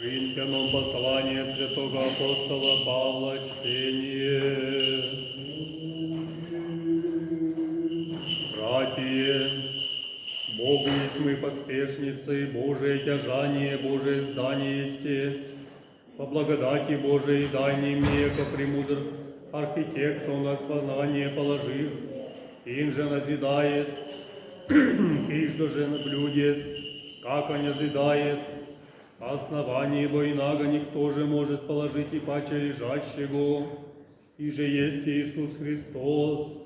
Коринфянам послание святого апостола Павла, чтение. Братья, Богу есть мы поспешницы, Божие тяжание, Божие здание есть. По благодати Божией дай не мне, как премудр архитект, он основание положив, ин же назидает, киждо же наблюдет, как он назидает, основание бо инаго никто же может положить и паче лежащего, и же есть Иисус Христос.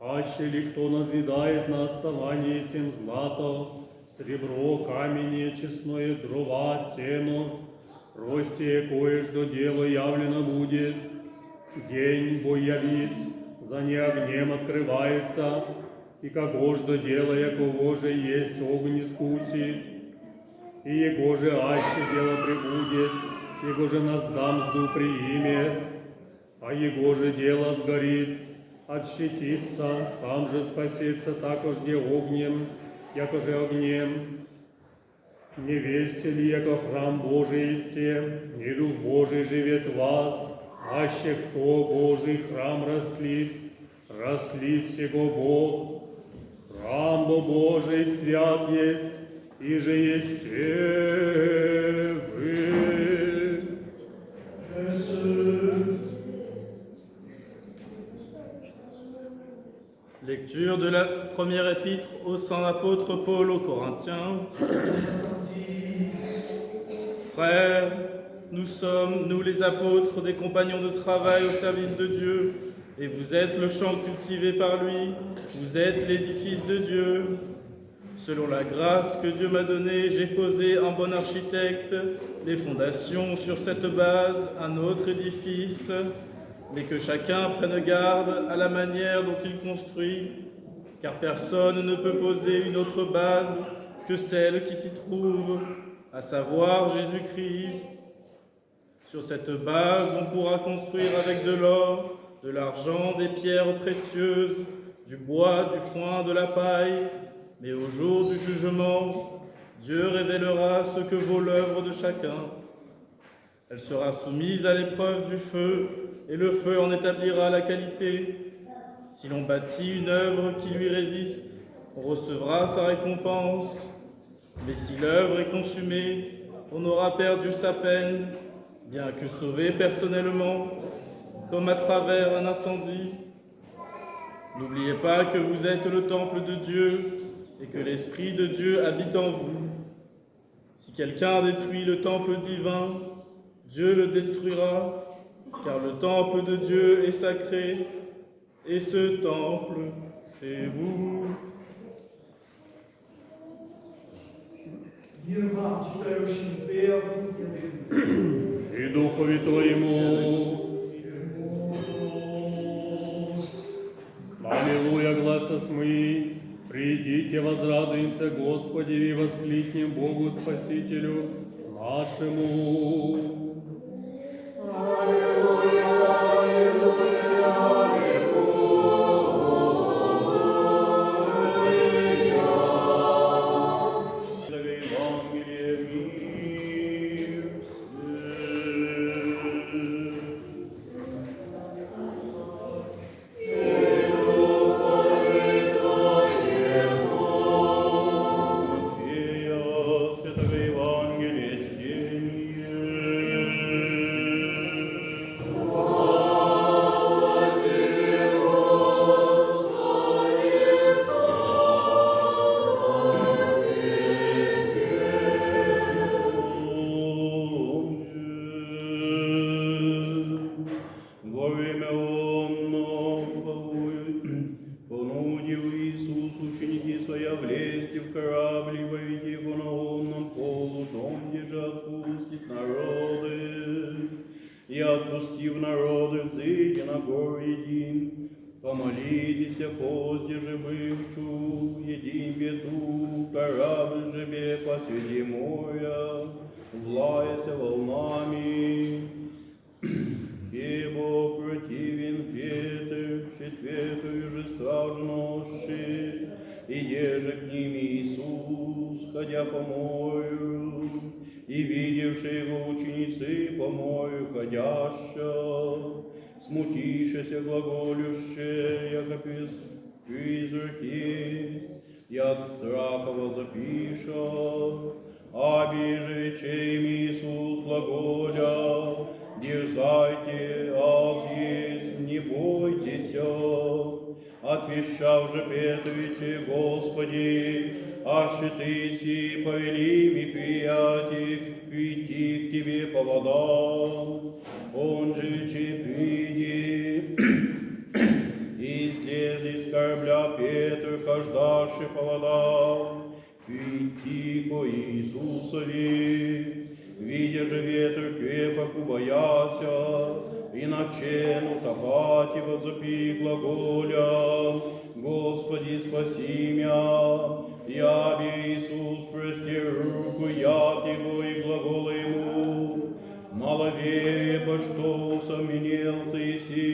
Аще ли кто назидает на основании сем злато, сребро, камень, честное, дрова, сено, росте кое-что дело явлено будет, день бо явит, за не огнем открывается, и когождо дело, якого же есть огонь искусит, и его же аще дело прибудет, его же наздам мзду приимет, а его же дело сгорит, отщитится, сам же спасется такожде огнем, якоже огнем. Не весте ли, яко храм Божий есте, и Дух Божий живет в вас, аще кто Божий храм растлит, растлит сего Бог. Храм Божий свят есть, и же есть вы. Lecture de la première épître au saint apôtre Paul aux Corinthiens. Frères, nous sommes, nous les apôtres, des compagnons de travail au service de Dieu, et vous êtes le champ cultivé par lui, vous êtes l'édifice de Dieu. Selon la grâce que Dieu m'a donnée, j'ai posé en bon architecte les fondations sur cette base, un autre édifice, mais que chacun prenne garde à la manière dont il construit, car personne ne peut poser une autre base que celle qui s'y trouve, à savoir Jésus-Christ. Sur cette base, on pourra construire avec de l'or, de l'argent, des pierres précieuses, du bois, du foin, de la paille, mais au jour du jugement, Dieu révélera ce que vaut l'œuvre de chacun. Elle sera soumise à l'épreuve du feu, et le feu en établira la qualité. Si l'on bâtit une œuvre qui lui résiste, on recevra sa récompense. Mais si l'œuvre est consumée, on aura perdu sa peine, bien que sauvé personnellement, comme à travers un incendie. N'oubliez pas que vous êtes le temple de Dieu et que l'Esprit de Dieu habite en vous. Si quelqu'un détruit le temple divin, Dieu le détruira, car le temple de Dieu est sacré, et ce temple, c'est vous. И Духові Твоему. Аллилуйя, гласа мы, придите, возрадуемся Господи и воскликнем Богу Спасителю нашему. Помолитесь, позде же бывшую, едим беду, корабль жебе посреди моря, влаяся волнами. Ибо противен ветер, четвертую же стражу ноши, и еже к ним Иисус, ходя по морю, и видевши бывшие его ученицы по морю ходяща, смутившися глаголюще, яко призраки, и от страха возопиша, аби же вечерем Иисус глаголя, дерзайте, аз есть, не бойтесь. Отвещав же Петровиче, Господи, аще ты си повели ми прийти к тебе по водам, он же вече приди, и слез из корабля Петр, хождаши по водам, прийти ко Иисусови, видя же ветер крепок убояся, и начену топати возопи глаголя, Господи, спаси меня, яви Иисус, простер руку, яд его и глагола ему, маловерие, по что усомнился Иси,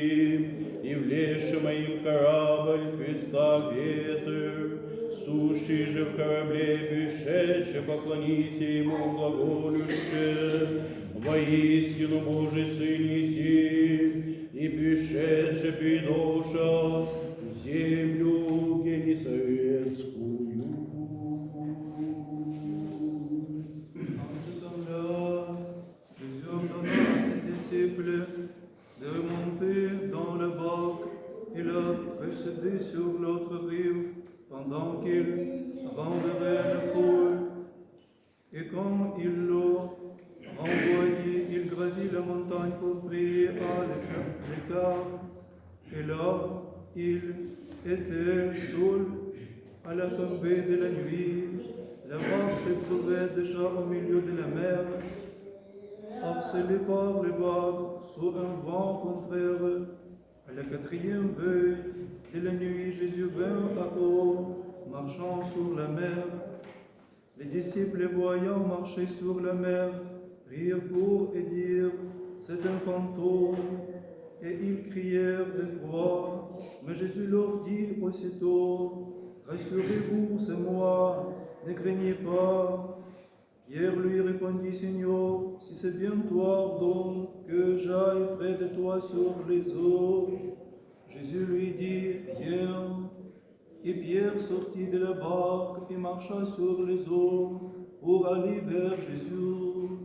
и влезши моим корабль Христа ветер, сущий же в корабле, пришедший, поклонися ему глаголюще, воистину Божий Сын Иси, и пришедший придоша в землю Генесарецкую. En ce temps-là, Jésus ordonna à ses disciples de remonter dans la barque et la précéder sur l'autre rive pendant qu'il renverrait la foule. Et quand il l'a renvoyé, il gravit la montagne pour prier à l'écart. Et là, il était seul à la tombée de la nuit. La barque se trouvait déjà au milieu de la mer, harcelée par les vagues, sous un vent contraire. À la quatrième veille de la nuit, Jésus vint à eau, marchant sur la mer. Les disciples, voyant marcher sur la mer, rirent pour et dirent, c'est un fantôme. Et ils crièrent d'effroi. Mais Jésus leur dit aussitôt, rassurez-vous, c'est moi, ne craignez pas. Pierre lui répondit, Seigneur, si c'est bien toi, ordonne que j'aille près de toi sur les eaux. Jésus lui dit, viens. Et Pierre sortit de la barque et marcha sur les eaux pour aller vers Jésus.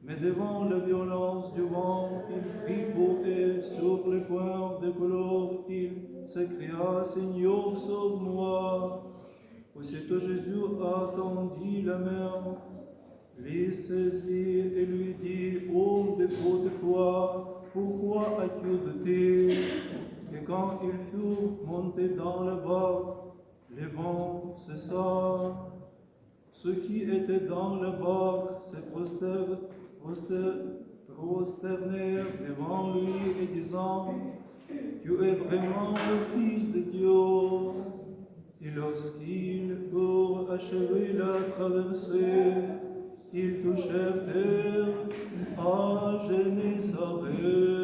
Mais devant la violence du vent, il prit et sur le point de colore, il s'écria, Seigneur, sauve-moi. Aussitôt Jésus attendit la mer, l'y saisit et lui dit, ô défaut de foi, pourquoi as-tu douté? Et quand il fut monté dans la barque, le vent cessa. Ceux qui étaient dans la barque se prosternèrent devant lui et disant, tu es vraiment le Fils de Dieu. Et lorsqu'ils eurent achevé la traversée, ils touchèrent terre à Génézareth.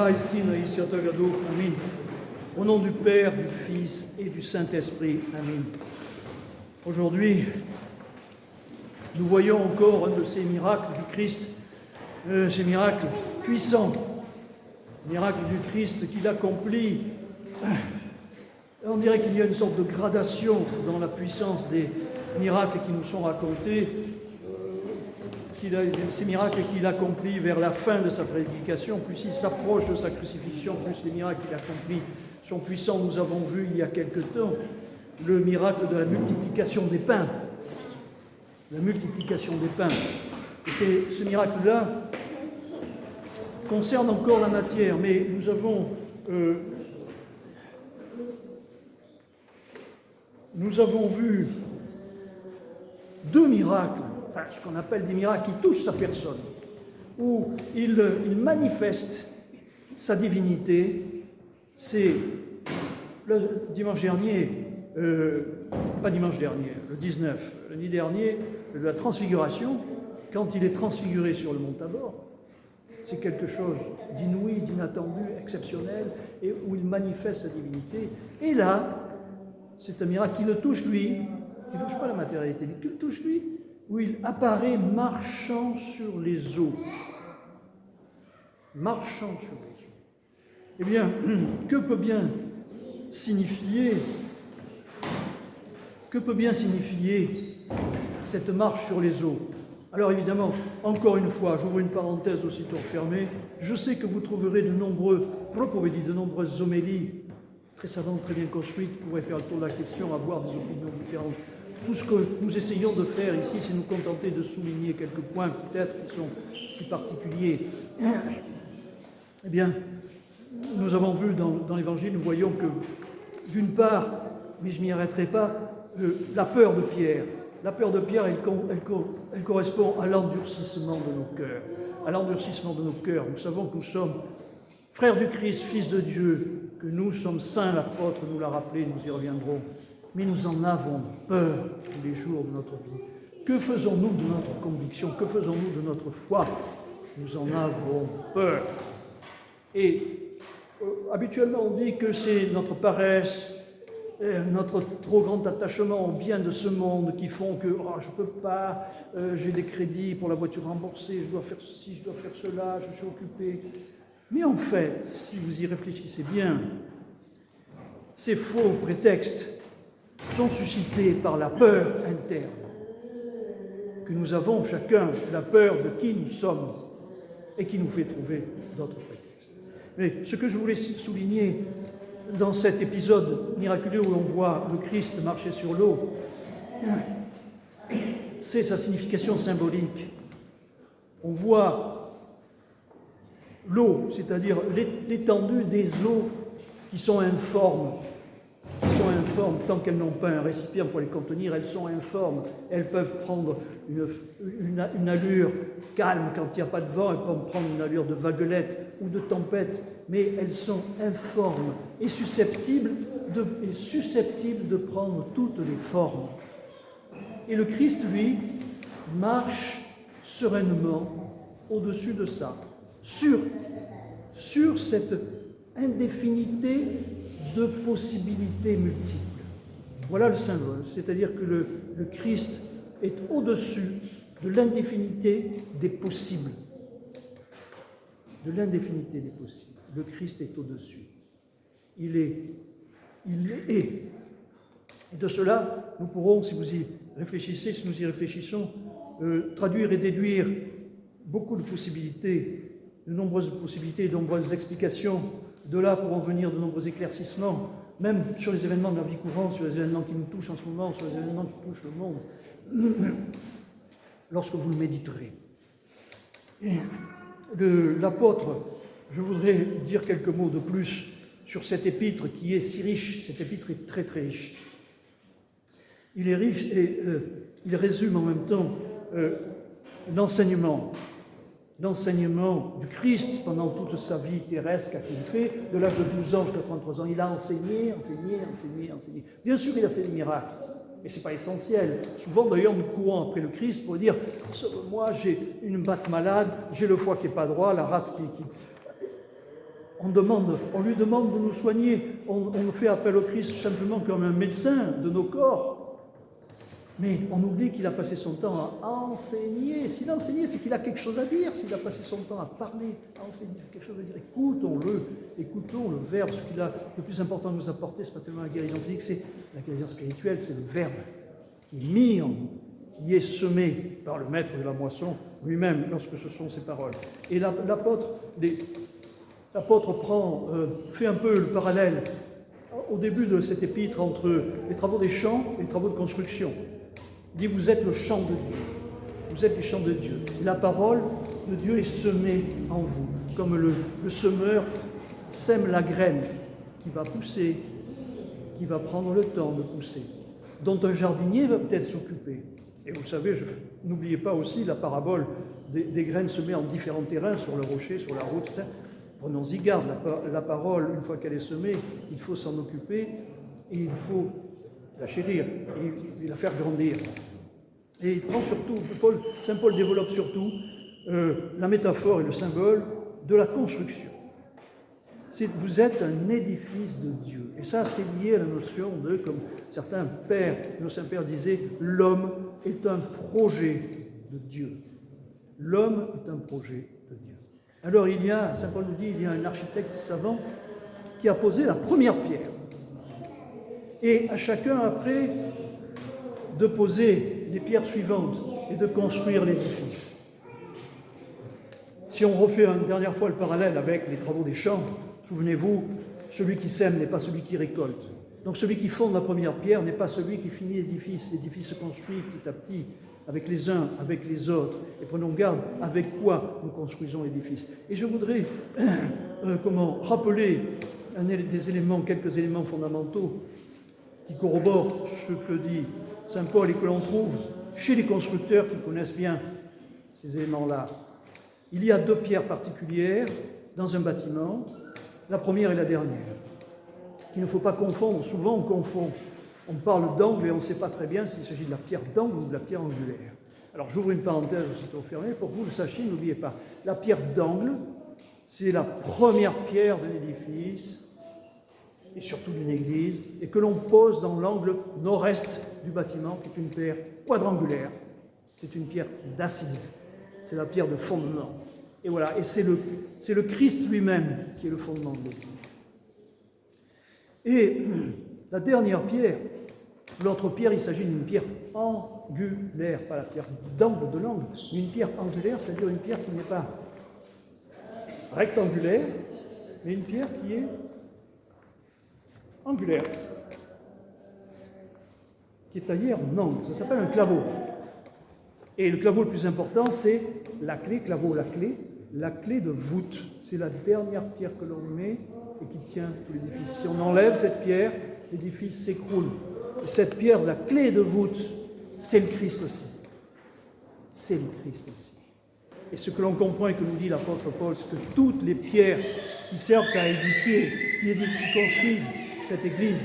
Amen. Au nom du Père, du Fils et du Saint-Esprit. Amen. Aujourd'hui, nous voyons encore un de ces miracles du Christ, ces miracles puissants, miracles du Christ qu'il accomplit. On dirait qu'il y a une sorte de gradation dans la puissance des miracles qui nous sont racontés. Ces miracles qu'il accomplit vers la fin de sa prédication, plus il s'approche de sa crucifixion, plus les miracles qu'il accomplit sont puissants. Nous avons vu il y a quelque temps le miracle de la multiplication des pains. La multiplication des pains. Et ce miracle-là concerne encore la matière, mais nous avons nous avons vu deux miracles, enfin ce qu'on appelle des miracles qui touchent sa personne, où il manifeste sa divinité. C'est le dimanche dernier, pas dimanche dernier, le 19, lundi dernier, de la transfiguration, quand il est transfiguré sur le mont Tabor. C'est quelque chose d'inouï, d'inattendu, exceptionnel, et où il manifeste sa divinité. Et là, c'est un miracle qui le touche lui, qui ne touche pas la matérialité, mais qui le touche lui, où il apparaît marchant sur les eaux. Marchant sur les eaux. Eh bien, que peut bien signifier cette marche sur les eaux? Alors évidemment, encore une fois, j'ouvre une parenthèse aussitôt fermée, je sais que vous trouverez de nombreuses homélies très savantes, très bien construites, pourraient faire le tour de la question, avoir des opinions différentes. Tout ce que nous essayons de faire ici, c'est nous contenter de souligner quelques points peut-être qui sont si particuliers. Eh bien, nous avons vu dans l'Évangile, nous voyons que, d'une part, mais je ne m'y arrêterai pas, la peur de Pierre. La peur de Pierre, elle correspond à l'endurcissement de nos cœurs. À l'endurcissement de nos cœurs. Nous savons que nous sommes frères du Christ, fils de Dieu, que nous sommes saints, l'apôtre nous l'a rappelé, nous y reviendrons. Mais nous en avons peur tous les jours de notre vie. Que faisons-nous de notre conviction? Que faisons-nous de notre foi? Nous en avons peur. Et habituellement, on dit que c'est notre paresse, notre trop grand attachement au bien de ce monde qui font que je ne peux pas, j'ai des crédits pour la voiture remboursée, je dois faire ceci, je dois faire cela, je suis occupé. Mais en fait, si vous y réfléchissez bien, ces faux prétextes sont suscités par la peur interne que nous avons chacun, la peur de qui nous sommes et qui nous fait trouver d'autres prétextes. Mais ce que je voulais souligner dans cet épisode miraculeux où on voit le Christ marcher sur l'eau, c'est sa signification symbolique. On voit l'eau, c'est-à-dire l'étendue des eaux qui sont informes. Tant qu'elles n'ont pas un récipient pour les contenir, elles sont informes. Elles peuvent prendre une allure calme quand il n'y a pas de vent, elles peuvent prendre une allure de vaguelette ou de tempête, mais elles sont informes et susceptibles de prendre toutes les formes. Et le Christ, lui, marche sereinement au-dessus de ça, sur cette indéfinité de possibilités multiples. Voilà le symbole, c'est-à-dire que le Christ est au-dessus de l'indéfinité des possibles. De l'indéfinité des possibles. Le Christ est au-dessus. Il est. Et de cela, nous pourrons, si vous y réfléchissez, si nous y réfléchissons, traduire et déduire beaucoup de possibilités, de nombreuses possibilités, de nombreuses explications. De là pourront venir de nombreux éclaircissements, même sur les événements de la vie courante, sur les événements qui nous touchent en ce moment, sur les événements qui touchent le monde, lorsque vous le méditerez. L'apôtre, je voudrais dire quelques mots de plus sur cet épître qui est si riche. Cet épître est très très riche. Il est riche et il résume en même temps l'enseignement du Christ pendant toute sa vie terrestre qu'il fait, de l'âge de 12 ans jusqu'à 33 ans. Il a enseigné. Bien sûr, il a fait des miracles, mais ce n'est pas essentiel. Souvent, d'ailleurs, nous courons après le Christ pour dire « Moi, j'ai une batte malade, j'ai le foie qui n'est pas droit, la rate qui... » On lui demande de nous soigner. On fait appel au Christ simplement comme un médecin de nos corps. Mais on oublie qu'il a passé son temps à enseigner. S'il a enseigné, c'est qu'il a quelque chose à dire. S'il a passé son temps à parler, à enseigner, il a quelque chose à dire. Écoutons le Verbe. Ce qu'il a de plus important à nous apporter, ce n'est pas tellement la guérison physique, c'est la guérison spirituelle, c'est le Verbe qui est mis en nous, qui est semé par le maître de la moisson lui-même, lorsque ce sont ses paroles. Et l'apôtre fait un peu le parallèle au début de cet épître entre les travaux des champs et les travaux de construction. Il dit, vous êtes le champ de Dieu. Vous êtes les champs de Dieu. Et la parole de Dieu est semée en vous, comme le semeur sème la graine qui va pousser, qui va prendre le temps de pousser. dont un jardinier va peut-être s'occuper. Et vous savez, n'oubliez pas aussi la parabole des graines semées en différents terrains, sur le rocher, sur la route. Prenons-y garde, la parole, une fois qu'elle est semée, il faut s'en occuper et il faut la chérir et la faire grandir. Et il prend surtout, Saint Paul développe surtout la métaphore et le symbole de la construction. Vous êtes un édifice de Dieu. Et ça, c'est lié à la notion de, comme certains pères, nos saints pères disaient, l'homme est un projet de Dieu. L'homme est un projet de Dieu. Alors Saint Paul nous dit, il y a un architecte savant qui a posé la première pierre. Et à chacun après de poser les pierres suivantes et de construire l'édifice. Si on refait une dernière fois le parallèle avec les travaux des champs, souvenez-vous, celui qui sème n'est pas celui qui récolte. Donc celui qui fonde la première pierre n'est pas celui qui finit l'édifice. L'édifice se construit petit à petit avec les uns, avec les autres. Et prenons garde avec quoi nous construisons l'édifice. Et je voudrais rappeler quelques éléments fondamentaux qui corroborent ce que dit Saint Paul et que l'on trouve chez les constructeurs qui connaissent bien ces éléments-là. Il y a 2 pierres particulières dans un bâtiment, la première et la dernière. Il ne faut pas confondre, souvent on confond. On parle d'angle et on ne sait pas très bien s'il s'agit de la pierre d'angle ou de la pierre angulaire. Alors j'ouvre une parenthèse aussitôt fermée pour que vous le sachiez, n'oubliez pas. La pierre d'angle, c'est la première pierre de l'édifice et surtout d'une église, et que l'on pose dans l'angle nord-est du bâtiment, qui est une pierre quadrangulaire. C'est une pierre d'assise. C'est la pierre de fondement. Et voilà, et c'est le Christ lui-même qui est le fondement de l'église. Et la dernière pierre, l'autre pierre, il s'agit d'une pierre angulaire, pas la pierre d'angle de l'angle, mais une pierre angulaire, c'est-à-dire une pierre qui n'est pas rectangulaire, mais une pierre qui est angulaire, qui est taillée en angle. Ça s'appelle un claveau. Et le claveau le plus important, c'est la clé, la clé de voûte. C'est la dernière pierre que l'on met et qui tient tout l'édifice. Si on enlève cette pierre, l'édifice s'écroule. Et cette pierre, la clé de voûte, c'est le Christ aussi. C'est le Christ aussi. Et ce que l'on comprend et que nous dit l'apôtre Paul, c'est que toutes les pierres qui servent à édifier, qui construisent cette église,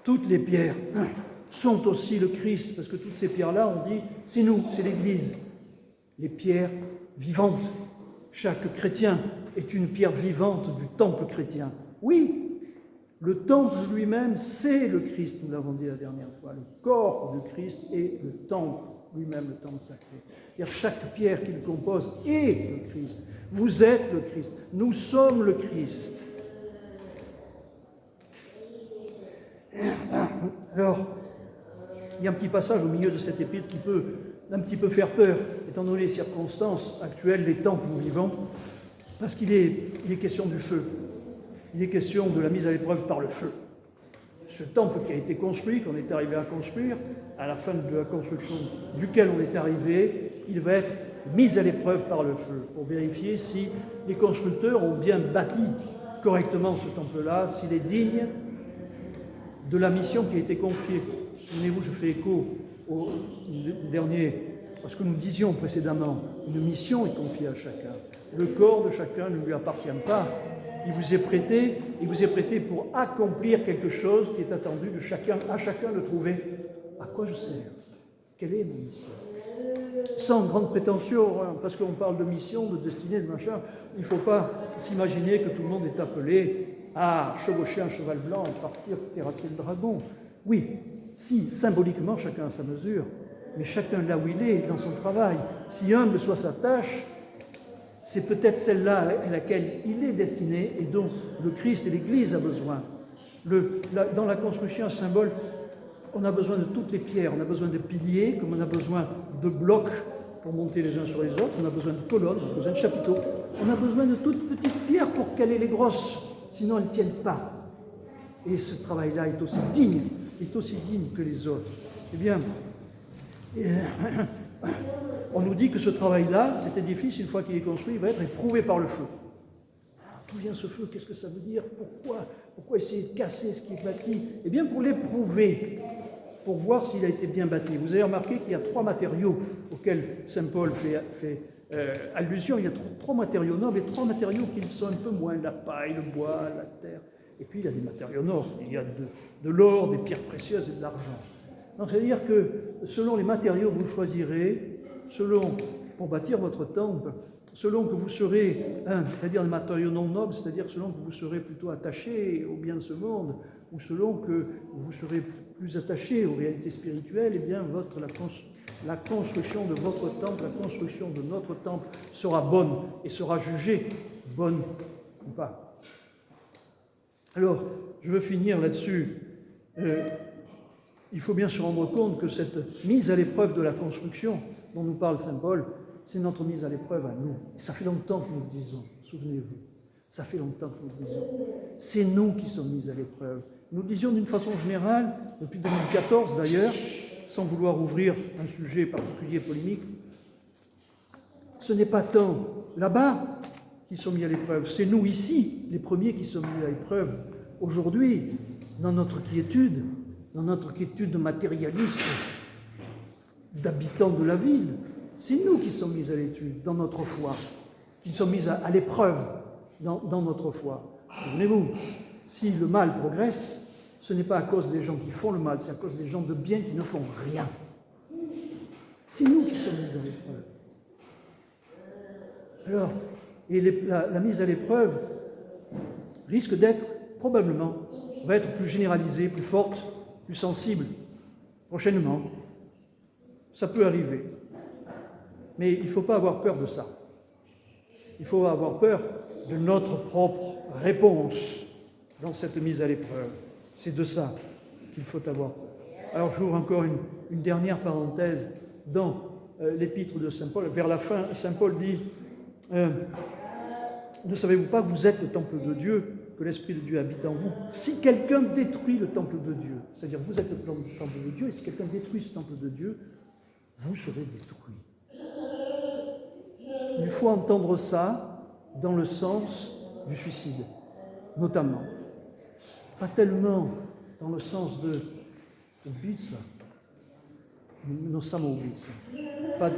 toutes les pierres sont aussi le Christ, parce que toutes ces pierres-là, on dit, c'est nous, c'est l'église. Les pierres vivantes. Chaque chrétien est une pierre vivante du temple chrétien. Oui, le temple lui-même, c'est le Christ, nous l'avons dit la dernière fois. Le corps du Christ est le temple lui-même, le temple sacré. C'est-à-dire chaque pierre qu'il compose est le Christ. Vous êtes le Christ. Nous sommes le Christ. Alors, il y a un petit passage au milieu de cette épître qui peut un petit peu faire peur, étant donné les circonstances actuelles, les temps que nous vivons, parce qu'il est question du feu. Il est question de la mise à l'épreuve par le feu. Ce temple qui a été construit, qu'on est arrivé à construire, à la fin de la construction duquel on est arrivé, il va être mis à l'épreuve par le feu, pour vérifier si les constructeurs ont bien bâti correctement ce temple-là, s'il est digne de la mission qui a été confiée. Souvenez-vous, je fais écho au dernier, parce que nous disions précédemment, une mission est confiée à chacun. Le corps de chacun ne lui appartient pas. Il vous est prêté pour accomplir quelque chose qui est attendu de chacun, à chacun de trouver à quoi je sers, quelle est ma mission. Sans grande prétention, parce qu'on parle de mission, de destinée, de machin, il ne faut pas s'imaginer que tout le monde est appelé à chevaucher un cheval blanc et partir terrasser le dragon. Oui, si, symboliquement, chacun a sa mesure, mais chacun là où il est, dans son travail, si humble soit sa tâche, c'est peut-être celle-là à laquelle il est destiné et dont le Christ et l'Église a besoin. Dans la construction, un symbole, on a besoin de toutes les pierres, on a besoin de piliers, comme on a besoin de blocs pour monter les uns sur les autres, on a besoin de colonnes, on a besoin de chapiteaux, on a besoin de toutes petites pierres pour caler les grosses, sinon elles ne tiennent pas. Et ce travail-là est aussi digne que les autres. Eh bien, on nous dit que ce travail-là, cet édifice, une fois qu'il est construit, va être éprouvé par le feu. D'où vient ce feu? Qu'est-ce que ça veut dire? Pourquoi essayer de casser ce qui est bâti? Eh bien, pour l'éprouver. pour voir s'il a été bien bâti. Vous avez remarqué qu'il y a 3 matériaux auxquels saint Paul fait allusion. Il y a 3 matériaux nobles et 3 matériaux qui le sont un peu moins, la paille, le bois, la terre. Et puis il y a des matériaux nobles, il y a de l'or, des pierres précieuses et de l'argent. Donc c'est-à-dire que selon les matériaux que vous choisirez, pour bâtir votre temple, selon que vous serez, c'est-à-dire des matériaux non nobles, c'est-à-dire selon que vous serez plutôt attaché aux biens de ce monde, ou selon que vous serez plus attaché aux réalités spirituelles, eh bien la construction de votre temple, la construction de notre temple sera bonne et sera jugée bonne ou pas. Alors, je veux finir là-dessus. Il faut bien se rendre compte que cette mise à l'épreuve de la construction dont nous parle saint Paul, c'est notre mise à l'épreuve à nous. Et ça fait longtemps que nous le disons, souvenez-vous. Ça fait longtemps que nous le disons. C'est nous qui sommes mis à l'épreuve. Nous le disions d'une façon générale, depuis 2014 d'ailleurs, sans vouloir ouvrir un sujet particulier polémique. Ce n'est pas tant là-bas qui sont mis à l'épreuve, c'est nous ici, les premiers qui sommes mis à l'épreuve aujourd'hui, dans notre quiétude de matérialistes, d'habitants de la ville. C'est nous qui sommes mis à l'étude dans notre foi, qui sommes mis à l'épreuve dans notre foi. Souvenez-vous, si le mal progresse, ce n'est pas à cause des gens qui font le mal, c'est à cause des gens de bien qui ne font rien. C'est nous qui sommes mis à l'épreuve. Alors, la mise à l'épreuve risque d'être, probablement, va être plus généralisée, plus forte, plus sensible, prochainement. Ça peut arriver. Mais il ne faut pas avoir peur de ça. Il faut avoir peur de notre propre réponse dans cette mise à l'épreuve. C'est de ça qu'il faut avoir peur. Alors j'ouvre encore une dernière parenthèse dans l'épître de saint Paul. Vers la fin, saint Paul dit « Ne savez-vous pas que vous êtes le temple de Dieu, que l'Esprit de Dieu habite en vous? Si quelqu'un détruit le temple de Dieu, c'est-à-dire vous êtes le temple de Dieu, et si quelqu'un détruit ce temple de Dieu, vous serez détruits. » Il faut entendre ça dans le sens du suicide, notamment. Pas tellement dans le sens de ubictwa, non samo-ubictwa. Pas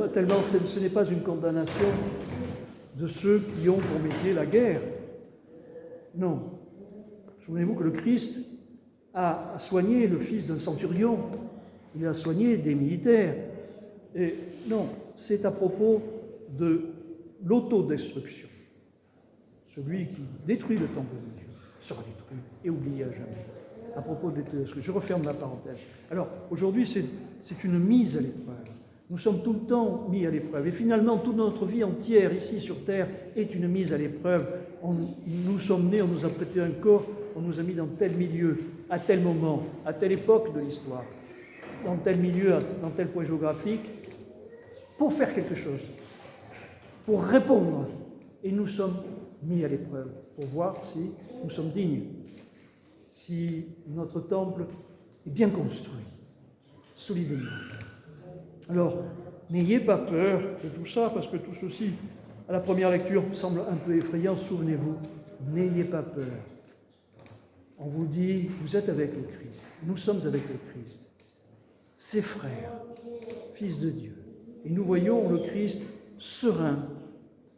tellement, ce n'est pas une condamnation de ceux qui ont pour métier la guerre. Non. Souvenez-vous que le Christ a soigné le fils d'un centurion, il a soigné des militaires. Et non, c'est à propos de l'autodestruction. Celui qui détruit le temple de Dieu sera détruit et oublié à jamais. À propos de l'autodestruction, je referme la parenthèse. Alors, aujourd'hui, c'est une mise à l'épreuve. Nous sommes tout le temps mis à l'épreuve. Et finalement, toute notre vie entière, ici sur Terre, est une mise à l'épreuve. Nous sommes nés, on nous a prêté un corps, on nous a mis dans tel milieu, à tel moment, à telle époque de l'histoire, dans tel milieu, dans tel point géographique, pour faire quelque chose, pour répondre. Et nous sommes mis à l'épreuve pour voir si nous sommes dignes, si notre temple est bien construit, solidement. Alors, n'ayez pas peur de tout ça, parce que tout ceci, à la première lecture, semble un peu effrayant. Souvenez-vous, n'ayez pas peur. On vous dit, vous êtes avec le Christ, nous sommes avec le Christ, ses frères, fils de Dieu. Et nous voyons le Christ serein,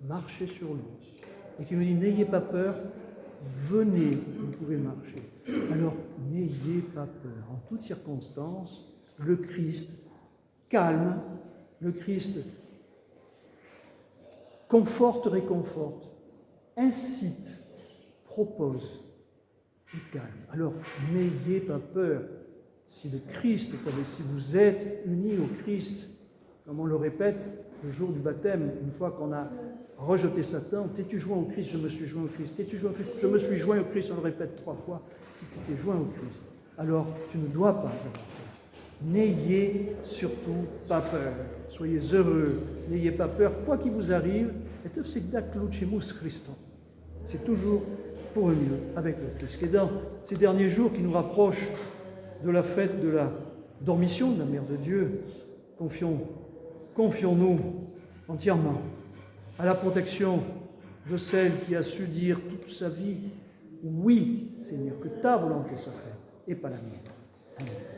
marcher sur l'eau. Et qui nous dit, n'ayez pas peur, venez, vous pouvez marcher. Alors, n'ayez pas peur. En toutes circonstances, le Christ calme, le Christ conforte, réconforte, incite, propose et calme. Alors, n'ayez pas peur. Si le Christ est avec, si vous êtes unis au Christ, comme on le répète le jour du baptême, une fois qu'on a rejeté Satan, t'es-tu joint au Christ, je me suis joint au Christ, t'es-tu joint au Christ, je me suis joint au Christ, on le répète 3 fois, si tu t'es joint au Christ, alors tu ne dois pas avoir peur. N'ayez surtout pas peur, soyez heureux, n'ayez pas peur, quoi qu'il vous arrive, c'est toujours pour le mieux avec le Christ. Et dans ces derniers jours qui nous rapprochent de la fête de la dormition de la Mère de Dieu, confions-nous entièrement à la protection de celle qui a su dire toute sa vie, oui, Seigneur, que ta volonté soit faite et pas la mienne. Amen.